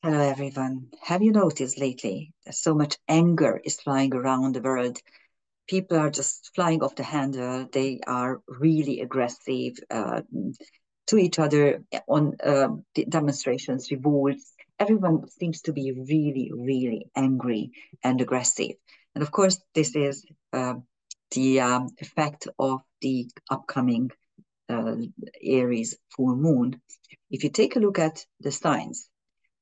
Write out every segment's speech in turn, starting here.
Hello, everyone. Have you noticed lately that so much anger is flying around the world? People are just flying off the handle. They are really aggressive to each other on demonstrations, revolts. Everyone seems to be really, really angry and aggressive. And of course, this is the effect of the upcoming uh, Aries full moon. If you take a look at the signs,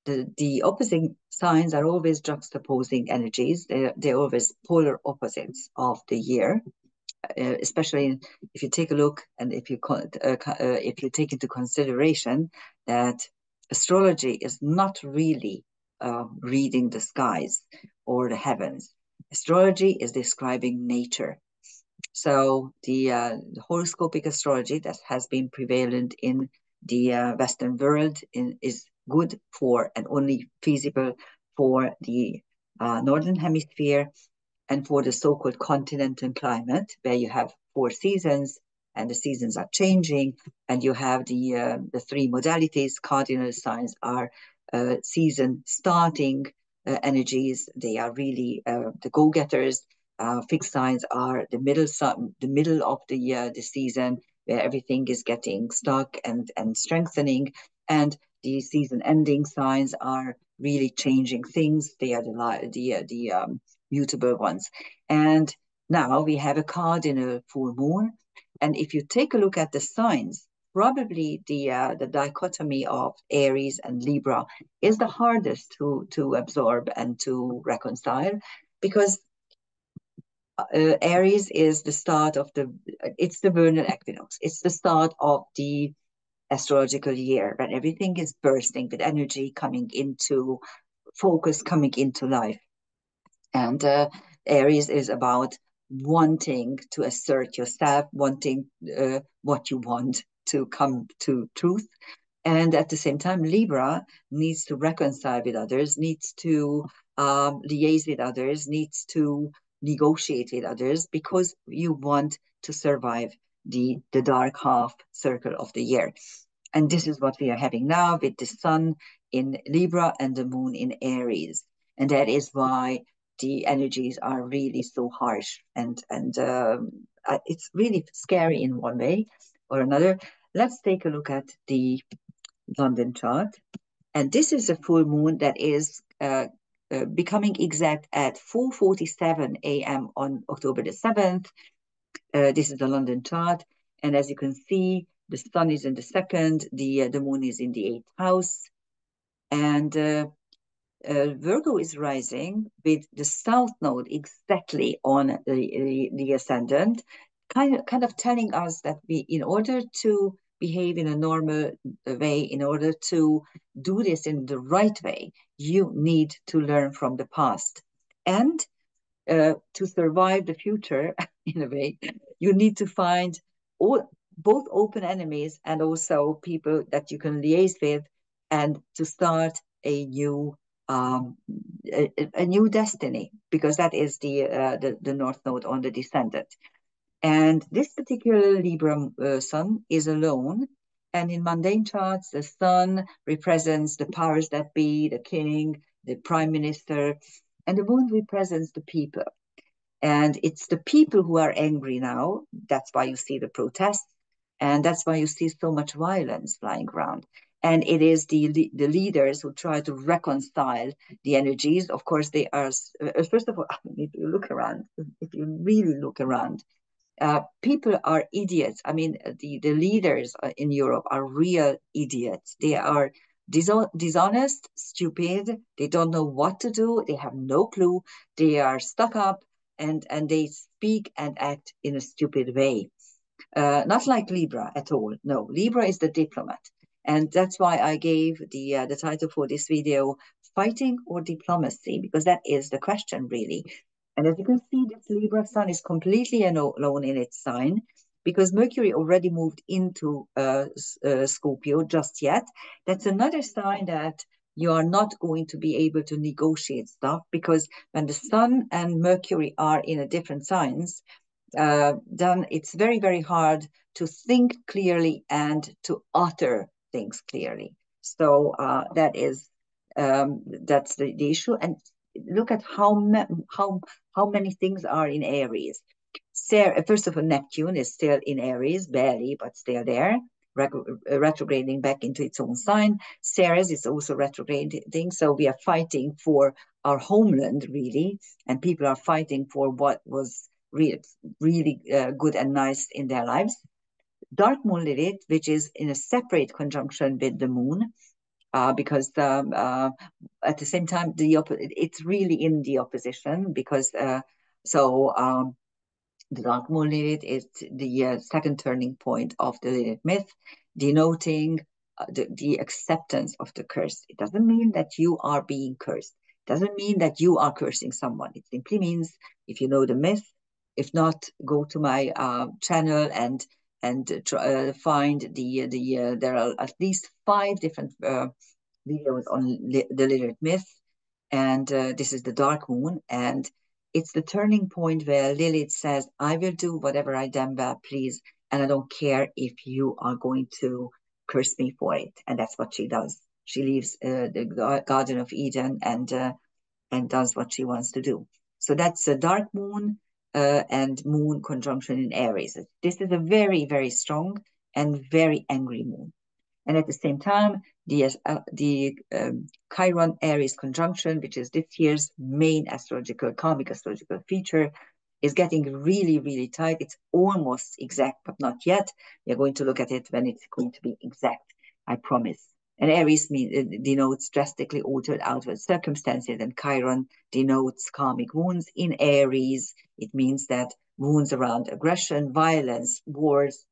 the opposing signs are always juxtaposing energies. They're always polar opposites of the year, especially if you take a look and if you take into consideration that astrology is not really reading the skies or the heavens. Astrology is describing nature. So the horoscopic astrology that has been prevalent in the Western world is good for and only feasible for the Northern Hemisphere and for the so-called continental climate, where you have four seasons and the seasons are changing, and you have the three modalities. Cardinal signs are season starting energies. They are really the go-getters. Fixed signs are the middle of the season, where everything is getting stuck and strengthening, and the season ending signs are really changing things. They are the mutable ones. And now we have a cardinal full moon, and if you take a look at the signs, probably the dichotomy of Aries and Libra is the hardest to absorb and to reconcile, because Aries is the start of it's the vernal equinox. It's the start of the astrological year when everything is bursting with energy coming into focus, coming into life. And Aries is about wanting to assert yourself, wanting what you want to come to truth. And at the same time, Libra needs to reconcile with others, needs to liaise with others, needs to negotiate with others, because you want to survive the dark half circle of the year. And this is what we are having now with the sun in Libra and the moon in Aries. And that is why the energies are really so harsh, and it's really scary in one way or another. Let's take a look at the London chart. And this is a full moon that is becoming exact at 4:47 a.m. on October the 7th. This is the London chart. And as you can see, the sun is in the second, the moon is in the eighth house. And Virgo is rising with the south node exactly on the ascendant, kind of telling us that in order to behave in a normal way, in order to do this in the right way, you need to learn from the past. And to survive the future, in a way, you need to find both open enemies and also people that you can liaise with, and to start a new um, a new destiny, because that is the North Node on the descendant. And this particular Libra sun is alone. And in mundane charts, the sun represents the powers that be, the king, the prime minister, and the moon represents the people. And it's the people who are angry now. That's why you see the protests. And that's why you see so much violence flying around. And it is the leaders who try to reconcile the energies. Of course, they are, first of all, if you look around, if you really look around, people are idiots. I mean, the leaders in Europe are real idiots. They are dishonest, stupid. They don't know what to do. They have no clue. They are stuck up, and they speak and act in a stupid way. Not like Libra at all. No, Libra is the diplomat. And that's why I gave the title for this video, Fighting or Diplomacy, because that is the question, really. And as you can see, this Libra sun is completely alone in its sign, because Mercury already moved into Scorpio just yet. That's another sign that you are not going to be able to negotiate stuff, because when the sun and Mercury are in a different signs, then it's very, very hard to think clearly and to utter things clearly. So that is That's the issue. And look at how many things are in Aries. First of all, Neptune is still in Aries, barely, but still there, retrograding back into its own sign. Ceres is also retrograding, so we are fighting for our homeland, really, and people are fighting for what was really good and nice in their lives. Dark Moon Lilith, which is in a separate conjunction with the Moon, because at the same time, it's really in the opposition, because the Dark Moon Lilith is the second turning point of the Lilith myth, denoting the acceptance of the curse. It doesn't mean that you are being cursed. It doesn't mean that you are cursing someone. It simply means, if you know the myth, if not, go to my channel and find there are at least 5 different videos on the Lilith myth, and this is the dark moon, and it's the turning point where Lilith says, I will do whatever I damn well please, and I don't care if you are going to curse me for it. And that's what she does. She leaves the Garden of Eden and does what she wants to do. So that's a dark moon and moon conjunction in Aries. This is a very, very strong and very angry moon. And at the same time, the Chiron Aries conjunction, which is this year's main karmic astrological feature, is getting really, really tight. It's almost exact, but not yet. We're going to look at it when it's going to be exact, I promise. And Aries denotes drastically altered outward circumstances, and Chiron denotes karmic wounds. In Aries, it means that wounds around aggression, violence, wars,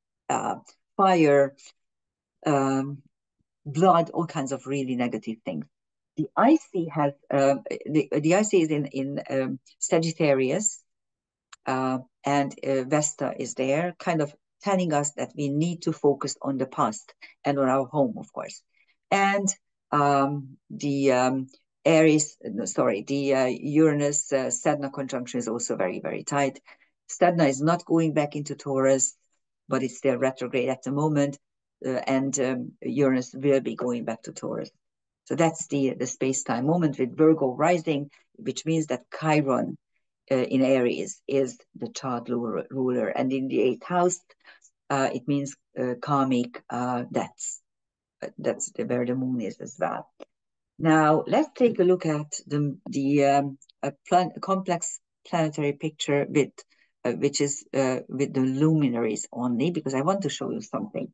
fire, blood, all kinds of really negative things. The IC has the IC is in Sagittarius, and Vesta is there, kind of telling us that we need to focus on the past and on our home, of course. And the Aries, sorry, the Uranus Sedna conjunction is also very, very tight. Sedna is not going back into Taurus, but it's still retrograde at the moment, and Uranus will be going back to Taurus. So that's the space-time moment with Virgo rising, which means that Chiron in Aries is the chart ruler, and in the 8th house, it means karmic debts. That's where the moon is as well. Now let's take a look at the complex planetary picture with which is with the luminaries only, because I want to show you something.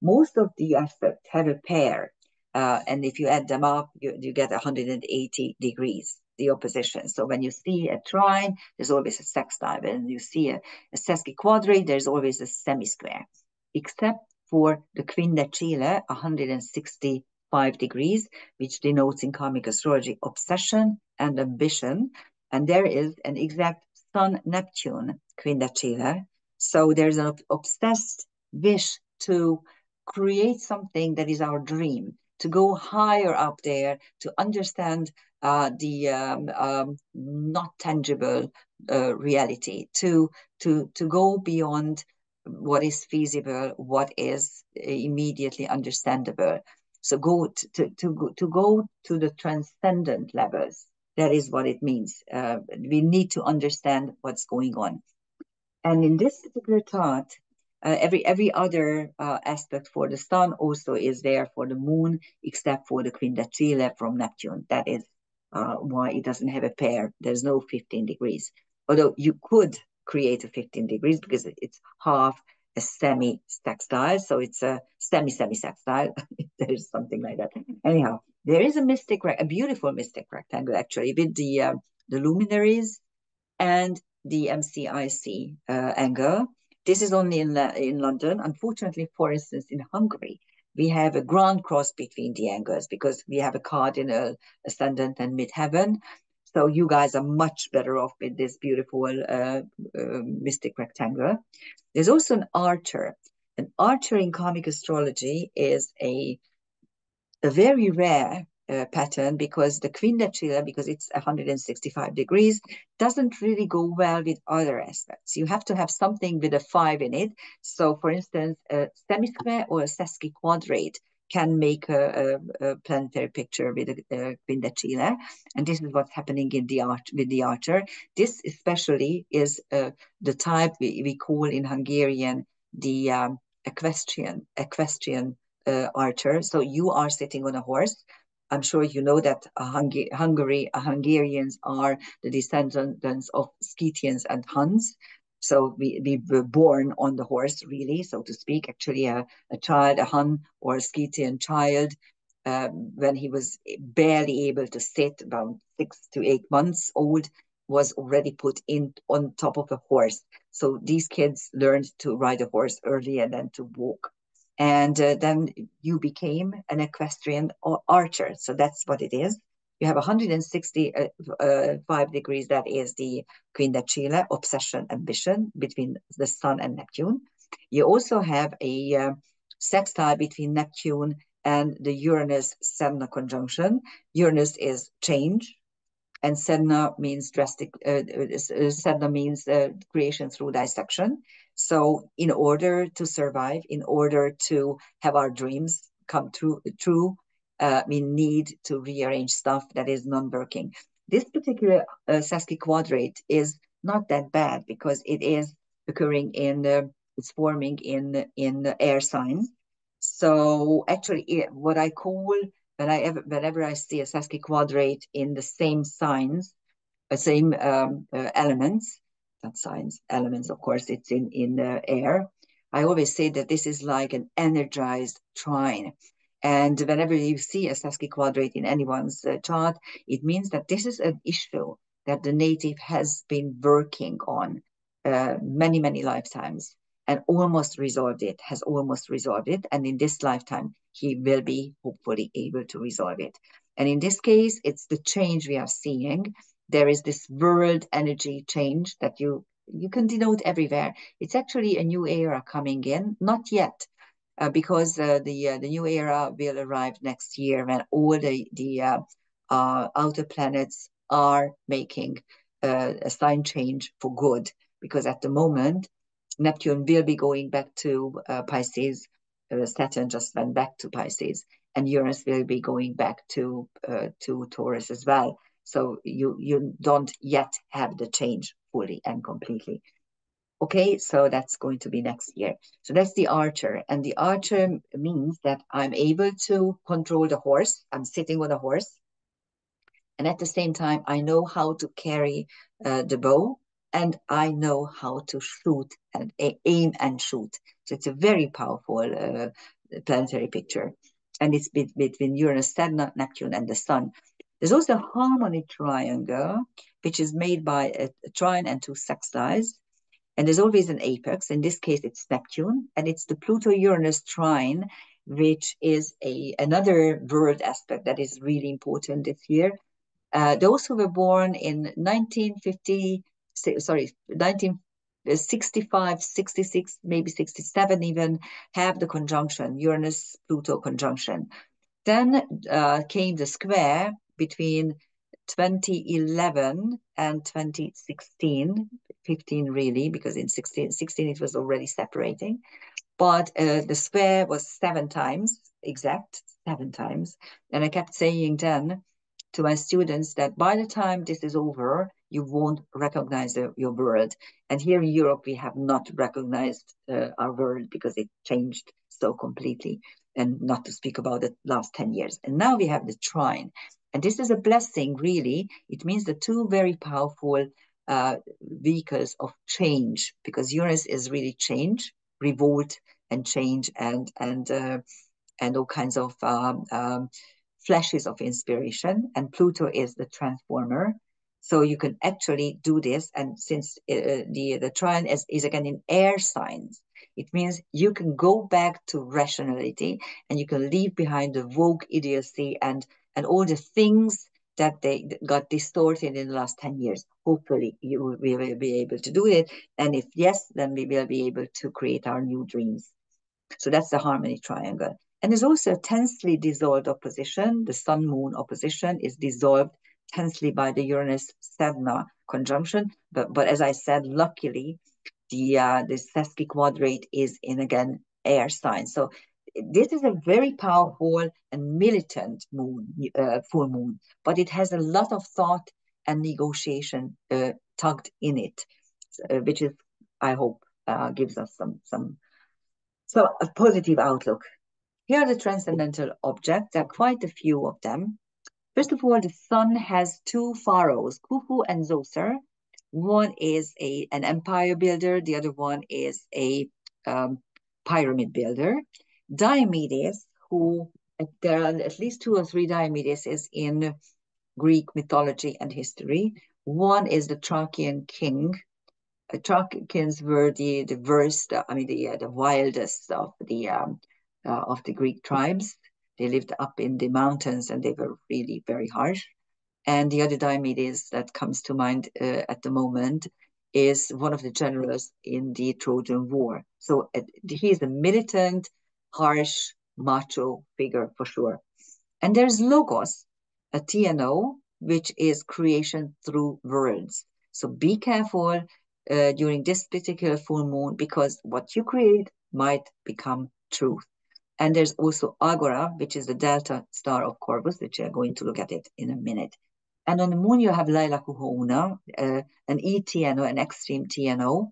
Most of the aspects have a pair, and if you add them up, you get 180 degrees, the opposition. So when you see a trine, there's always a sextile. When you see a sesquiquadrate, there's always a semi-square, except for the quindecile, 165 degrees, which denotes in karmic astrology obsession and ambition. And there is an exact Sun-Neptune quindecile. So there's an obsessed wish to create something that is our dream, to go higher up there, to understand the not tangible reality, to go beyond what is feasible, what is immediately understandable. So go to go to the transcendent levels. That is what it means. We need to understand what's going on. And in this particular chart, every other aspect for the sun also is there for the moon, except for the quindecile from Neptune. That is why it doesn't have a pair. There's no 15 degrees. Although you could create a 15 degrees because it's half a semi-sextile. So it's a semi-sextile. There's something like that. Anyhow, there is a beautiful mystic rectangle, actually, with the luminaries and the MCIC angle. This is only in London. Unfortunately, for instance, in Hungary, we have a grand cross between the angles because we have a cardinal, ascendant, and midheaven. So you guys are much better off with this beautiful mystic rectangle. There's also an archer. An archer in karmic astrology is a very rare pattern, because the quindecile, because it's 165 degrees, doesn't really go well with other aspects. You have to have something with a 5 in it. So for instance, a semi-square or a sesquiquadrate can make a planetary picture with Quindecile. And this is what's happening in the art with the Archer. This especially is the type we call in Hungarian the equestrian Archer. So you are sitting on a horse. I'm sure you know that Hungarians are the descendants of Scythians and Huns. So we were born on the horse, really, so to speak. Actually, a child, a Hun or a Scythian child, when he was barely able to sit, about 6 to 8 months old, was already put in on top of a horse. So these kids learned to ride a horse earlier than to walk. And then you became an equestrian archer. So that's what it is. You have 165 degrees. That is the Quindecile, obsession, ambition, between the Sun and Neptune. You also have a sextile between Neptune and the Uranus-Sedna conjunction. Uranus is change, and Sedna means drastic. Sedna means creation through dissection. So, in order to survive, in order to have our dreams come true, we need to rearrange stuff that is non-working. This particular Saski quadrate is not that bad because it is occurring it's forming in the air signs. So actually, what I call whenever I see a Saski quadrate in the same signs, same elements, not signs, elements, of course, it's in the air. I always say that this is like an energized trine. And whenever you see a Saski quadrate in anyone's chart, it means that this is an issue that the native has been working on many, many lifetimes and almost resolved it, has almost resolved it. And in this lifetime, he will be hopefully able to resolve it. And in this case, it's the change we are seeing. There is this world energy change that you can denote everywhere. It's actually a new era coming in, not yet, because the new era will arrive next year when all the outer planets are making a sign change for good. Because at the moment, Neptune will be going back to Pisces. Saturn just went back to Pisces, and Uranus will be going back to Taurus as well. So you don't yet have the change fully and completely. Okay, so that's going to be next year. So that's the Archer. And the Archer means that I'm able to control the horse. I'm sitting on a horse. And at the same time, I know how to carry the bow, and I know how to shoot and aim and shoot. So it's a very powerful planetary picture. And it's between Uranus, Saturn, Neptune, and the Sun. There's also a harmony triangle, which is made by a trine and two sextiles. And there's always an apex. In this case, it's Neptune, and it's the Pluto-Uranus trine, which is another world aspect that is really important this year. Those who were born in 1965, 66, maybe 67 even, have the conjunction, Uranus-Pluto conjunction. Then came the square between 2011 and 2016, 15 really, because in 16 it was already separating. But the square was 7 times, exact 7 times. And I kept saying then to my students that by the time this is over, you won't recognize your world. And here in Europe, we have not recognized our world because it changed so completely, and not to speak about the last 10 years. And now we have the trine. And this is a blessing, really. It means the two very powerful vehicles of change, because Uranus is really change, revolt, and change, and all kinds of flashes of inspiration. And Pluto is the transformer. So you can actually do this. And since the trine is again in air signs, it means you can go back to rationality, and you can leave behind the vogue idiocy and all the things that they got distorted in the last 10 years. Hopefully we will be able to do it. And if yes, then we will be able to create our new dreams. So that's the harmony triangle. And there's also a tensely dissolved opposition. The Sun-Moon opposition is dissolved tensely by the Uranus-Sedna conjunction. But as I said, luckily, the Saski quadrate is in, again, air sign. So this is a very powerful and militant moon, full moon, but it has a lot of thought and negotiation tugged in it, which is, I hope, gives us some a positive outlook. Here are the transcendental objects. There are quite a few of them. First of all, the sun has two pharaohs, Khufu and Zoser. One is an empire builder, the other one is a pyramid builder. Diomedes, who there are at least 2 or 3 Diomedes in Greek mythology and history. One is the Thracian king. Thracians were the worst, the wildest of the Greek tribes. They lived up in the mountains and they were really very harsh. And the other Diomedes that comes to mind at the moment is one of the generals in the Trojan War. So he's a militant, harsh, macho figure for sure. And there's Logos, a TNO, which is creation through words. So be careful during this particular full moon, because what you create might become truth. And there's also Agora, which is the delta star of Corvus, which I'm going to look at it in a minute. And on the moon, you have Lailakuhuna, an ETNO, an extreme TNO.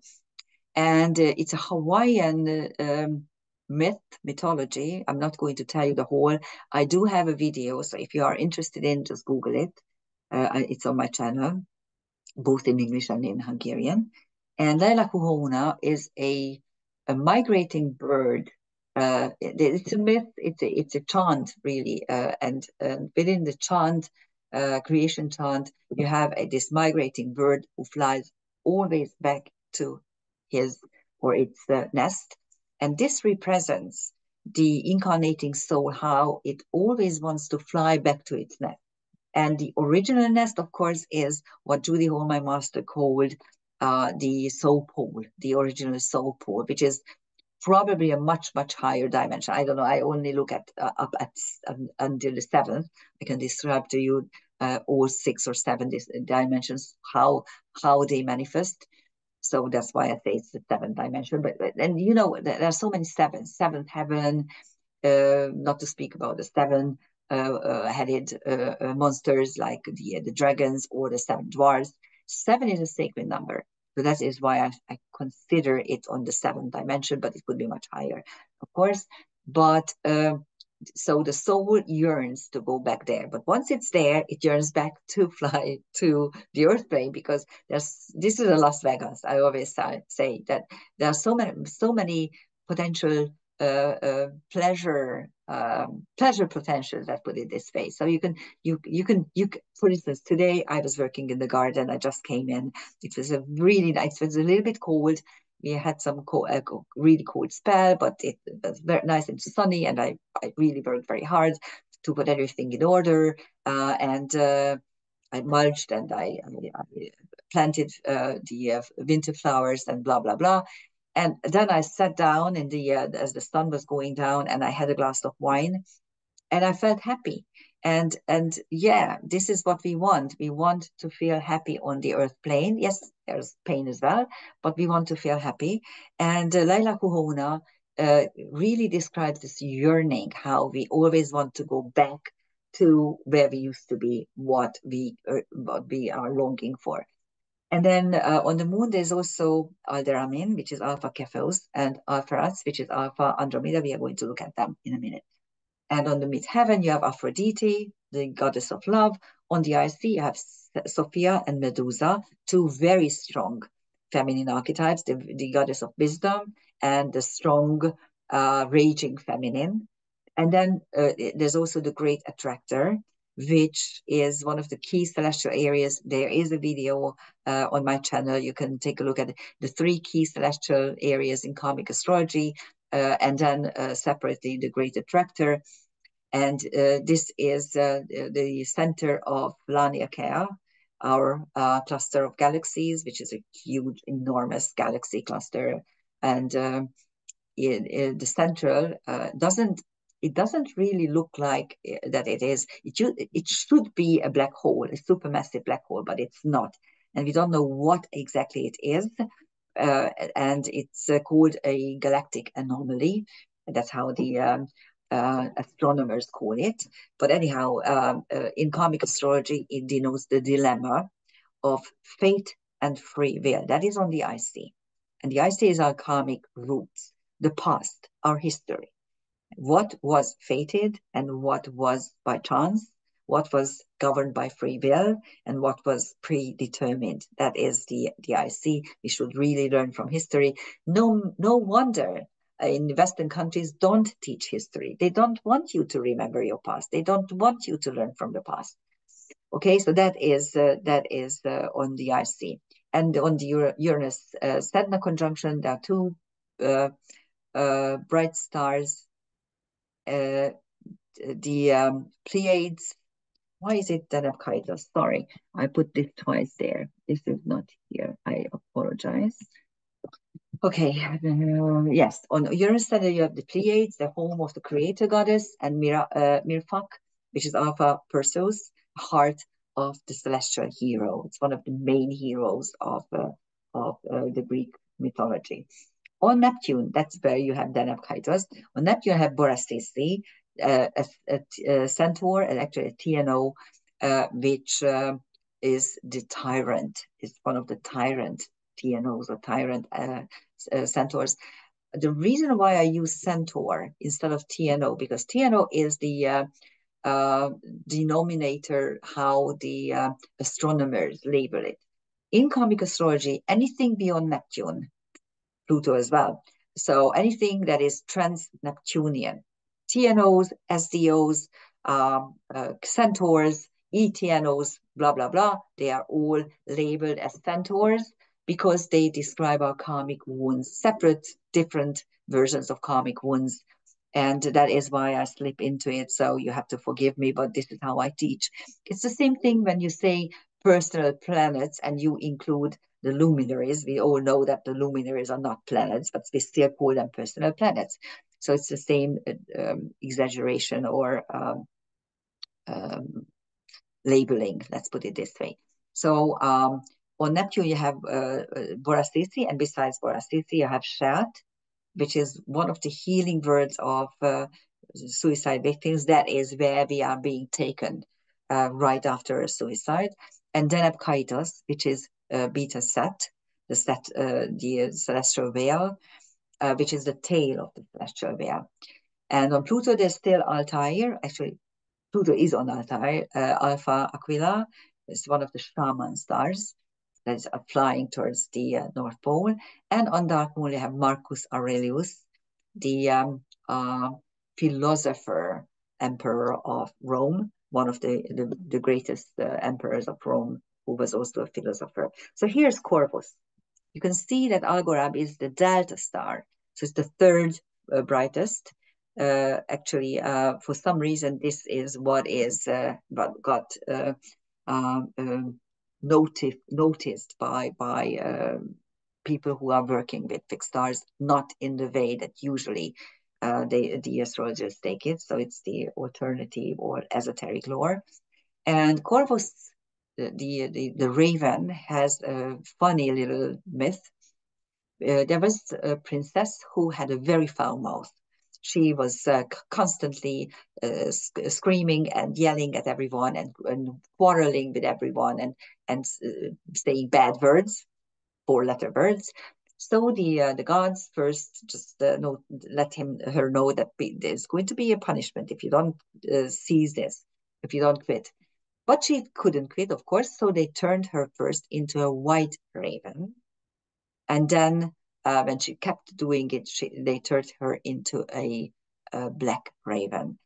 And it's a Hawaiian mythology. I'm not going to tell you the whole. I do have a video, so if you are interested in, just Google it. It's on my channel, both in English and in Hungarian. And Lailakuhuna is a migrating bird. It's a myth. It's a chant, really. And within the chant, creation chant, you have this migrating bird who flies always back to his or its nest. And this represents the incarnating soul, how it always wants to fly back to its nest. And the original nest, of course, is what Judy Hall, my master, called the soul pole, the original soul pole, which is probably a much, much higher dimension. I don't know. I only look at up at until the 7th. I can describe to you all 6 or 7 dimensions, how they manifest. So that's why I say it's the 7th dimension. But and you know, there are so many sevens, 7th heaven, not to speak about the 7 headed monsters like the dragons or the 7 dwarves. 7 is a sacred number. So that is why I consider it on the 7th dimension, but it could be much higher, of course. But so the soul yearns to go back there, but once it's there, it yearns back to fly to the earth plane, because this is a Las Vegas. I always say that there are so many potential pleasure potential, let's put it this way. So you can, for instance, today I was working in the garden. I just came in. It was a really nice, it was a little bit cold. We had some really cold spell, but it was very nice and sunny, and I really worked very hard to put everything in order, and I mulched and I planted the winter flowers and blah blah blah. And then I sat down in as the sun was going down, and I had a glass of wine, and I felt happy. And yeah, this is what we want. We want to feel happy on the earth plane. Yes, there's pain as well, but we want to feel happy. And Lailakuhuna really describes this yearning, how we always want to go back to where we used to be, what we are longing for. And then on the moon, there's also Alderamin, which is Alpha Cepheus, and Alpheratz, which is Alpha Andromeda. We are going to look at them in a minute. And on the midheaven, you have Aphrodite, the goddess of love. On the IC, you have Sophia and Medusa, 2 very strong feminine archetypes, the goddess of wisdom and the strong, raging feminine. And then there's also the great attractor, which is one of the key celestial areas. There is a video on my channel. You can take a look at the 3 key celestial areas in karmic astrology, and then separately the great attractor. And this is the center of Laniakea, our cluster of galaxies, which is a huge, enormous galaxy cluster. And the central doesn't really look like that it is. It should be a black hole, a supermassive black hole, but it's not. And we don't know what exactly it is. And it's called a galactic anomaly. That's how the astronomers call it. But anyhow, in karmic astrology, it denotes the dilemma of fate and free will. That is on the IC. And the IC is our karmic roots, the past, our history. What was fated and what was by chance, what was governed by free will, and what was predetermined. That is the IC. We should really learn from history. No wonder in Western countries don't teach history. They don't want you to remember your past. They don't want you to learn from the past. Okay, so that is on the IC. And on the Uranus Sedna conjunction, there are two bright stars, the Pleiades. Why is it Deneb-Kaitos? Sorry, I put this twice there. This is not here. I apologize. Okay, yes, on Uranus Sedna you have the Pleiades, the home of the creator goddess, and Mirfak, which is Alpha Perseus, heart of the celestial hero. It's one of the main heroes of the Greek mythology. On Neptune, that's where you have Deneb-Kaitos. On Neptune, you have Borasisi, a centaur, and actually a TNO, which is the tyrant. It's one of the tyrant TNOs or tyrant centaurs. The reason why I use centaur instead of TNO, because TNO is the denominator how the astronomers label it. In karmic astrology, anything beyond Neptune, Pluto as well, so anything that is trans-Neptunian, TNOs, SDOs, centaurs, ETNOs, blah, blah, blah, they are all labeled as centaurs because they describe our karmic wounds, separate, different versions of karmic wounds. And that is why I slip into it. So you have to forgive me, but this is how I teach. It's the same thing when you say personal planets and you include the luminaries. We all know that the luminaries are not planets, but we still call them personal planets. So it's the same exaggeration or labeling, let's put it this way. So on Neptune, you have Borasisi, and besides Borasisi, you have Shat, which is one of the healing words of suicide victims. That is where we are being taken right after a suicide. And Deneb-Kaitos, which is Beta Set, the celestial veil, which is the tail of the celestial veil. And on Pluto, there's still Altair. Actually, Pluto is on Altair. Alpha Aquila is one of the shaman stars that is flying towards the North Pole. And on Dark Moon, you have Marcus Aurelius, the philosopher emperor of Rome, one of the greatest emperors of Rome, who was also a philosopher. So here's Corvus. You can see that Algorand is the delta star. So it's the third brightest. Actually, for some reason, this is what is got noticed by people who are working with fixed stars, not in the way that usually the astrologers take it. So it's the alternative or esoteric lore. And Corvus, the raven, has a funny little myth. There was a princess who had a very foul mouth. She was constantly screaming and yelling at everyone and quarreling with everyone and saying bad words, four-letter words. So the gods first just let her know that there's going to be a punishment if you don't seize this, if you don't quit. But she couldn't quit, of course, so they turned her first into a white raven. And then when she kept doing it, they turned her into a black raven.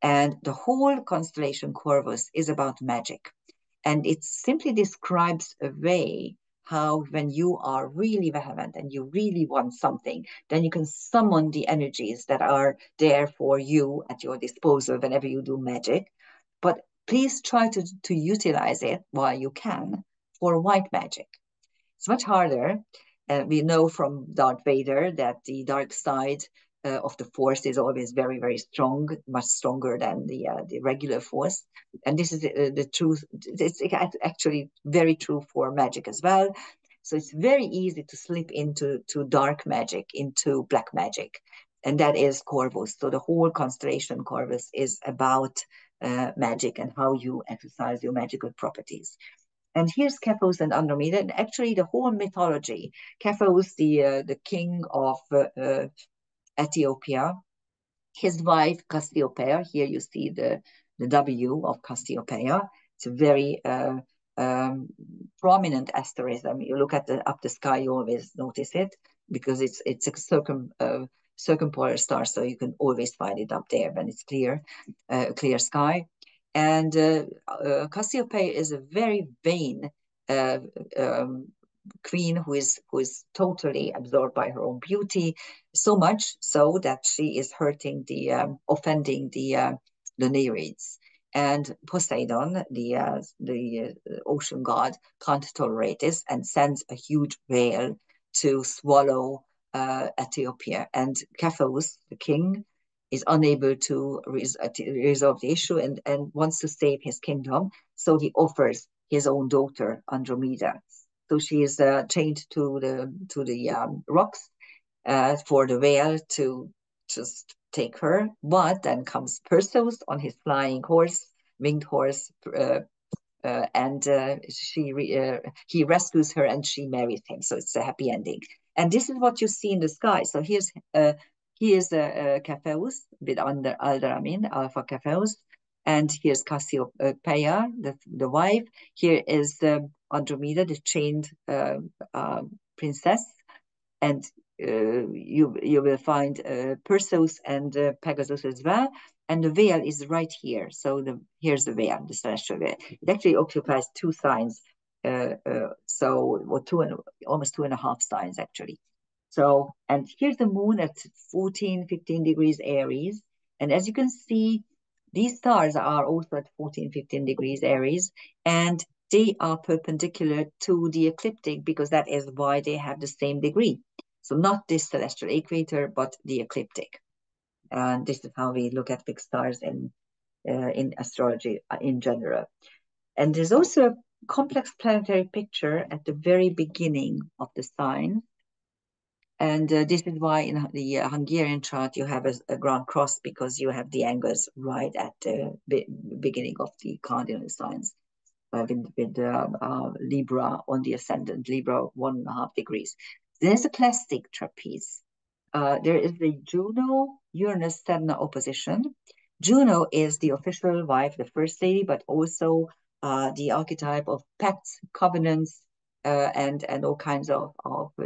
And the whole constellation Corvus is about magic. And it simply describes a way how when you are really vehement and you really want something, then you can summon the energies that are there for you at your disposal whenever you do magic. But please try to utilize it while you can for white magic. It's much harder. We know from Darth Vader that the dark side of the Force is always very, very strong, much stronger than the regular Force. And this is the truth. It's actually very true for magic as well. So it's very easy to slip into dark magic, into black magic. and that is Corvus. So the whole constellation Corvus is about magic and how you exercise your magical properties. And here's Kephos and Andromeda, and actually the whole mythology. Kephos, the king of Ethiopia, his wife Cassiopeia. Here you see the W of Cassiopeia. It's a very prominent asterism. You look at up the sky, you always notice it because it's a circumpolar star, so you can always find it up there when it's clear sky. And Cassiopeia is a very vain queen who is totally absorbed by her own beauty, so much so that she is hurting offending the Nereids. And Poseidon, the ocean god, can't tolerate this and sends a huge whale to swallow Ethiopia. And Kephos, the king, is unable to resolve the issue and wants to save his kingdom. So he offers his own daughter, Andromeda. So she is chained to the rocks for the whale to just take her. But then comes Perseus on his flying horse, winged horse, and he rescues her and she marries him. So it's a happy ending. And this is what you see in the sky. So here's Kephos with Alderamin, Alpha Kephos. And here's Cassiopeia, the wife. Here is Andromeda, the chained princess. And you will find Perseus and Pegasus as well. And the veil is right here. So here's the veil, the celestial veil. It actually occupies 2 signs. Almost 2.5 signs actually. So, and here's the moon at 14, 15 degrees Aries. And as you can see, these stars are also at 14, 15 degrees Aries. And they are perpendicular to the ecliptic because that is why they have the same degree. So not this celestial equator, but the ecliptic. And this is how we look at fixed stars in astrology in general. And there's also a complex planetary picture at the very beginning of the sign. And this is why in the Hungarian chart you have a ground cross, because you have the angles right at the beginning of the cardinal signs. With Libra on the ascendant, Libra 1.5 degrees. There's a classic trapeze. There is the Juno-Uranus-Sedna opposition. Juno is the official wife, the first lady, but also the archetype of pacts, covenants, and all kinds of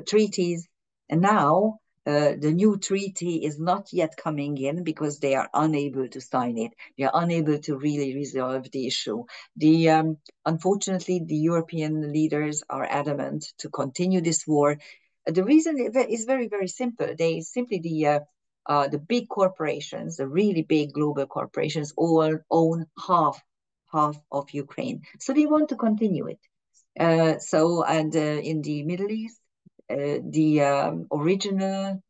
treaties. And now the new treaty is not yet coming in because they are unable to sign it. They are unable to really resolve the issue. Unfortunately, the European leaders are adamant to continue this war. The reason is very, very simple. They simply, the big corporations, the really big global corporations, all own half of Ukraine. So they want to continue it. In the Middle East, the original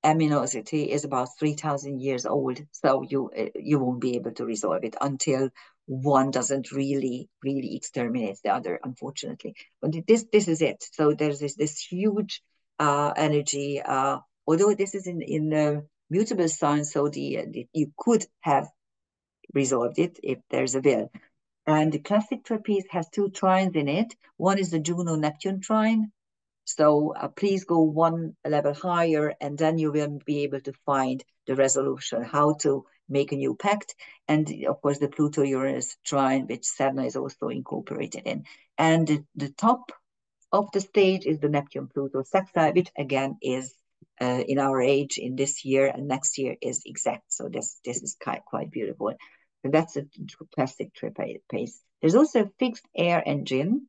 aminosity is about 3,000 years old. So you won't be able to resolve it until one doesn't really exterminate the other, unfortunately. But this is it. So there's this huge energy. Although this is in mutable signs, so you could have resolved it if there's a will. And the classic trapeze has 2 trines in it. One is the Juno-Neptune trine. So please go one level higher, and then you will be able to find the resolution, how to make a new pact. And of course, the Pluto-Uranus trine, which Sedna is also incorporated in. And the top of the stage is the Neptune-Pluto sextile, which again is in our age, in this year and next year, is exact. So this is quite beautiful. And that's a classic trapeze. There's also a fixed air engine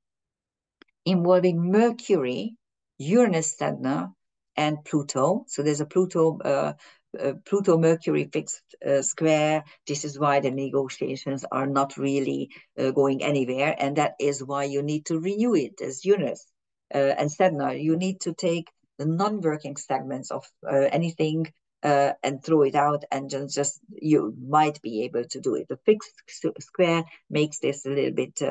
involving Mercury, Uranus, Sedna, and Pluto. So there's a Pluto-Mercury fixed square. This is why the negotiations are not really going anywhere, and that is why you need to renew it as Uranus and Sedna. You need to take the non-working segments of anything and throw it out, and just you might be able to do it. The fixed square makes this a little bit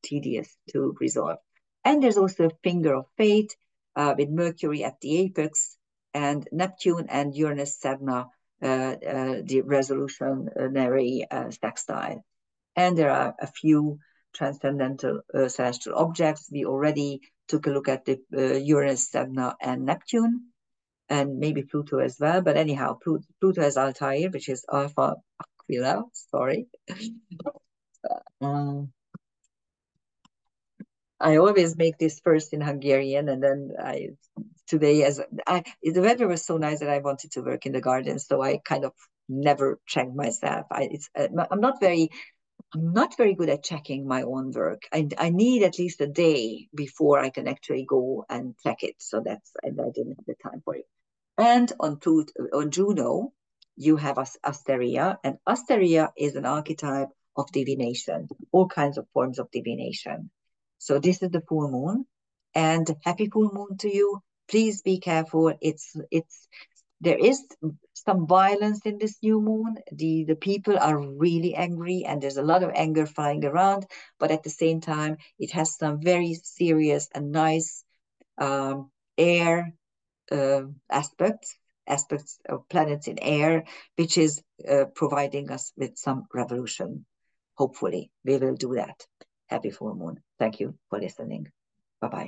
tedious to resolve. And there's also a finger of fate with Mercury at the apex and Neptune and Uranus Sedna, the resolutionary sextile. And there are a few transcendental celestial objects. We already took a look at the Uranus, Sedna, and Neptune, and maybe Pluto as well. But anyhow, Pluto has Altair, which is Alpha Aquila. Sorry. I always make this first in Hungarian, and then today, the weather was so nice that I wanted to work in the garden, so I kind of never checked myself. I'm not very good at checking my own work. I need at least a day before I can actually go and check it. So I didn't have the time for it. And on Juno, you have Asteria, and Asteria is an archetype of divination, all kinds of forms of divination. So this is the full moon, and happy full moon to you. Please be careful. There is some violence in this new moon. The people are really angry, and there's a lot of anger flying around. But at the same time, it has some very serious and nice air aspects of planets in air, which is providing us with some revolution. Hopefully, we will do that. Happy full moon. Thank you for listening. Bye bye.